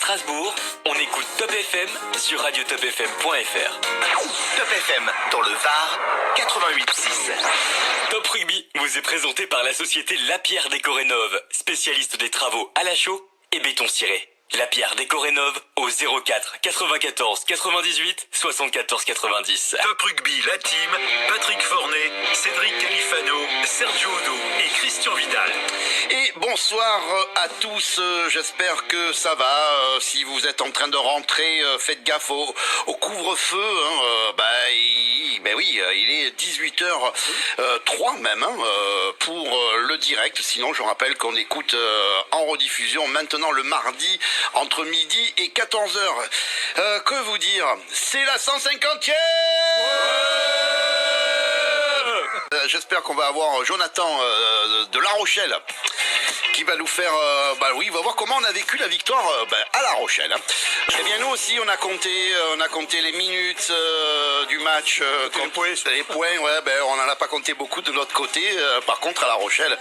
Strasbourg, on écoute Top FM sur radiotopfm.fr. Top FM dans le Var, 88.6. Top Rugby vous est présenté par la société Lapierre Décorénov, spécialiste des travaux à la chaux et béton ciré. Lapierre Décorénov au 04 94 98 74 90. Top Rugby, la team, Patrick Fornet, Cédric Califano, Sergio Odo et Christian Vidal. Et bonsoir à tous, j'espère que ça va. Si vous êtes en train de rentrer, faites gaffe au couvre-feu. Il est 18h03 même pour le direct. Sinon, je rappelle qu'on écoute en rediffusion maintenant le mardi entre midi et 14h. Que vous dire? C'est la 150e. J'espère qu'on va avoir Jonathan de La Rochelle qui va nous faire... il va voir comment on a vécu la victoire à La Rochelle. Eh bien, nous aussi, on a compté les minutes du match. Les points, on n'en a pas compté beaucoup de l'autre côté. Par contre, à La Rochelle,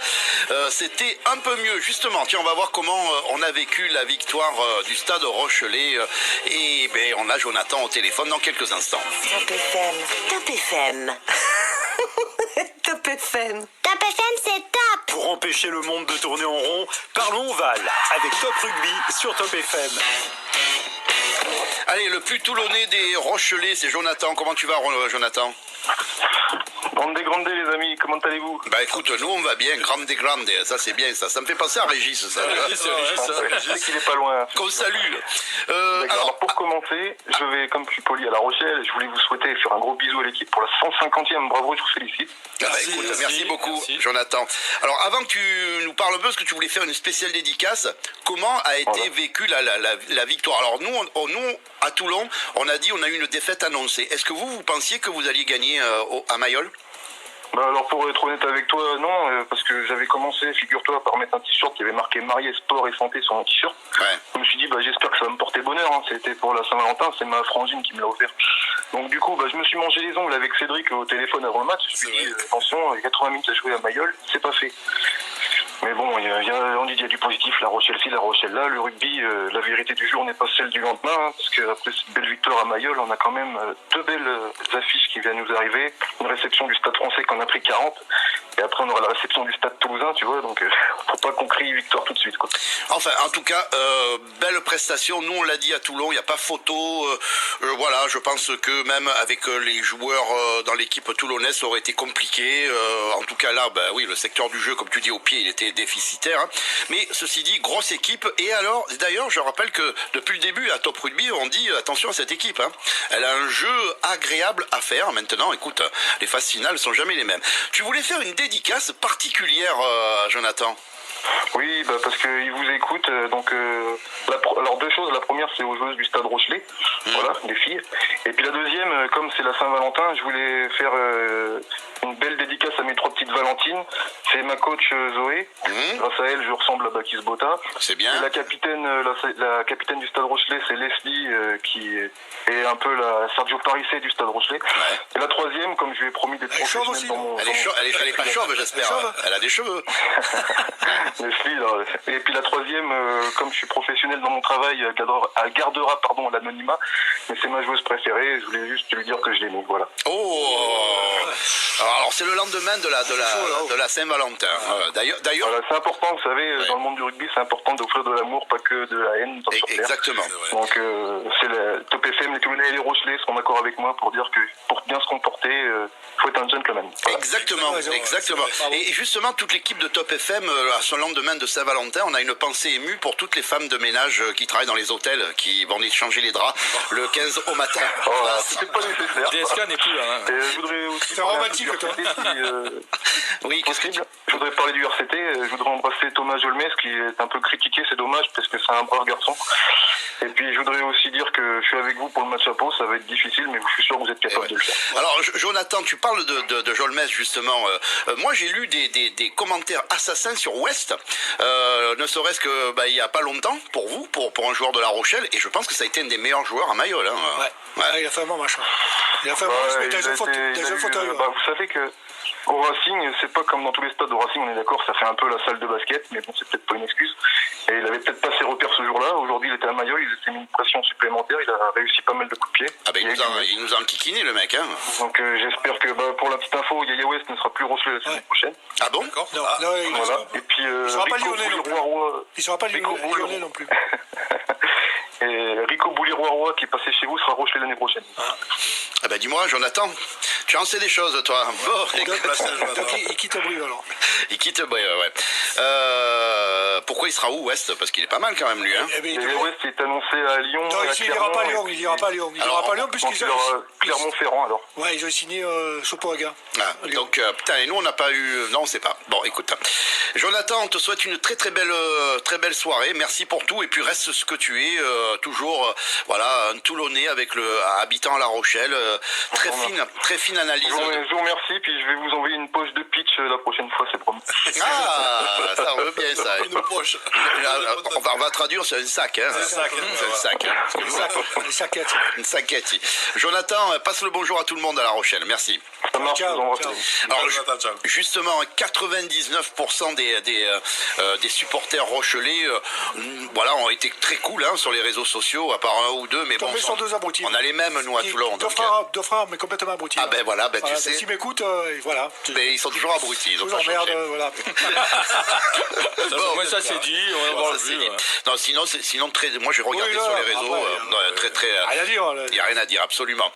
c'était un peu mieux. Justement, tiens, on va voir comment on a vécu la victoire du Stade Rochelais. On a Jonathan au téléphone dans quelques instants. Top FM, Top FM. Top FM. Top FM, c'est top. Pour empêcher le monde de tourner en rond, parlons Val avec Top Rugby sur Top FM. Allez, le plus toulonnais des Rochelais, c'est Jonathan. Comment tu vas, Jonathan? Grande les amis, comment allez-vous? Écoute, nous on va bien, grande, ça c'est bien ça. Ça me fait penser à Régis, ça. Je sais qu'il est pas loin. Qu'on salue. Alors pour commencer, je vais, comme je suis poli à La Rochelle, je voulais vous souhaiter faire un gros bisou à l'équipe pour la 150e. Bravo, je vous félicite. Merci beaucoup, Jonathan. Alors avant que tu nous parles un peu, parce que tu voulais faire une spéciale dédicace, comment a été vécue la victoire? Alors nous, à Toulon, on a dit on a eu une défaite annoncée. Est-ce que vous pensiez que vous alliez gagner à Mayol? Alors pour être honnête avec toi, non, parce que j'avais commencé, figure-toi, par mettre un t-shirt qui avait marqué marié, sport et santé sur mon t-shirt. Ouais. Je me suis dit, j'espère que ça va me porter bonheur, hein. C'était pour la Saint-Valentin, c'est ma frangine qui me l'a offert. Donc du coup, je me suis mangé les ongles avec Cédric au téléphone avant le match. Je me suis dit, attention, il y a 80 minutes à jouer à Mayol, c'est pas fait. Mais bon, on dit qu'il y a du positif, La Rochelle ci, La Rochelle là. Le rugby, la vérité du jour n'est pas celle du lendemain, hein, parce qu'après cette belle victoire à Mayol, on a quand même deux belles affiches qui viennent nous arriver. Une réception du Stade Français qu'on a pris 40, et après on aura la réception du Stade Toulousain, tu vois, donc faut pas qu'on crie victoire tout de suite, quoi. Enfin, en tout cas, belle prestation. Nous, on l'a dit à Toulon, il n'y a pas photo. Je pense que même avec les joueurs dans l'équipe toulonnaise, ça aurait été compliqué. En tout cas là, le secteur du jeu, comme tu dis, au pied, il était déficitaire. Hein. Mais ceci dit, grosse équipe. Et alors, d'ailleurs, je rappelle que depuis le début, à Top Rugby, on dit attention à cette équipe. Hein. Elle a un jeu agréable à faire. Maintenant, écoute, les phases finales ne sont jamais les mêmes. Tu voulais faire une dédicace particulière, Jonathan? Oui, parce qu'ils vous écoutent. Alors deux choses. La première, c'est aux joueuses du Stade Rochelais, voilà, les filles. Et puis la deuxième, comme c'est la Saint-Valentin, je voulais faire une belle dédicace à mes trois petites Valentines. C'est ma coach Zoé. Grâce à elle, je ressemble à Bakis Bota. C'est bien. Et la capitaine du Stade Rochelais, c'est Leslie, qui est un peu la Sergio Parissé du Stade Rochelais. Ouais. Et la troisième, comme je lui ai promis d'être professionnelle dans mon... Elle est pas chauve, j'espère. Elle a des cheveux. Leslie, et puis la troisième, comme je suis professionnel dans mon travail, elle gardera l'anonymat, mais c'est ma joueuse préférée. Je voulais juste lui dire que je l'aimais, voilà. Alors c'est le lendemain de la Saint-Valentin. D'ailleurs. Voilà, c'est important, vous savez, dans le monde du rugby, c'est important d'offrir de l'amour, pas que de la haine. Exactement. Donc c'est le Top FM, les Toulonnais et les Rochelais seront d'accord avec moi pour dire que pour bien se comporter, faut être un gentleman. Voilà. Exactement. Et justement, toute l'équipe de Top FM, à ce lendemain de Saint-Valentin, on a une pensée émue pour toutes les femmes de ménage qui travaillent dans les hôtels, qui vont échanger les draps le 15 au matin. C'est pas nécessaire. DSK n'est plus là. Hein. Et je voudrais aussi c'est romantique, toi. Oui, qu'est-ce que tu... Je voudrais parler du RCT, je voudrais embrasser Thomas Jolmes qui est un peu critiqué, c'est dommage parce que c'est un brave garçon. Et puis je voudrais aussi dire que je suis avec vous pour le match à Pau, ça va être difficile mais je suis sûr que vous êtes capable de le faire. Alors Jonathan, tu parles de Jolmes justement. Moi j'ai lu des commentaires assassins sur West, ne serait-ce que il y a pas longtemps pour vous, pour un joueur de La Rochelle, et je pense que ça a été un des meilleurs joueurs à Mayol. Hein. Ouais. Il a fait un bon match. Il a fait un bon match, mais dans un fauteuil. Vous savez que Au Racing, c'est pas comme dans tous les stades. Au Racing, on est d'accord, ça fait un peu la salle de basket, mais bon, c'est peut-être pas une excuse. Et il avait peut-être pas ses repères ce jour-là. Aujourd'hui, il était à Mayol, il s'est mis une pression supplémentaire, il a réussi pas mal de coups de pied. Ah ben il nous a enquiquiné le mec, hein. Donc j'espère que, pour la petite info, Yaya West ne sera plus reçu la saison prochaine. Ah bon? D'accord. Voilà. Et puis il sera pas lyonnais non plus. Il sera pas lyonnais non plus. Et Rico Boulier-Roy qui est passé chez vous sera Rochelet l'année prochaine. Ah ben dis-moi, Jonathan, tu en sais des choses, toi. Bon, Donc il quitte Brive alors. il quitte Brive, ouais. Pourquoi il sera où, West? Parce qu'il est pas mal quand même, lui, hein. Yaya West est annoncé à Lyon. Non, il ira pas à Lyon, il ira pas à Lyon. Il ira pas à Lyon puisqu'ils ont... Clermont-Ferrand alors. Ouais, ils ont signé Sopoaga. Ah, donc, putain, et nous, on n'a pas eu... Non, on sait pas. Bon, écoute. Jonathan, on te souhaite une très belle soirée. Merci pour tout. Et puis, reste ce que tu es. Toujours, voilà, un Toulonnais avec habitant à La Rochelle. Très fine analyse. Je vous remercie. Puis, je vais vous envoyer une poche de pitch la prochaine fois, c'est promis. Ah, ça, on veut bien ça. Une poche. On va traduire, c'est un sac, hein. C'est un sac, hein. Une saquette. Une saquette. Jonathan, passe le bonjour à tout le monde à La Rochelle. Merci. Ça marche, Ciao, je vous embrasse. ciao. Alors, justement, 99% des supporters rochelais, voilà, ont été très cool, hein, sur les réseaux sociaux, à part un ou deux, mais bon, Tombé sur deux abrutis. on a les mêmes, nous, à Toulon. Deux frères, mais complètement abrutis. Ah ben voilà, tu sais. S'ils m'écoutent, voilà. Mais ils sont toujours abrutis. Je vous emmerde, voilà. Bon, moi ça c'est dit, on va voir le c'est but. dit. Non, sinon, moi j'ai regardé Oui, sur là, les réseaux, après, très, rien à dire. il n'y a rien à dire, absolument.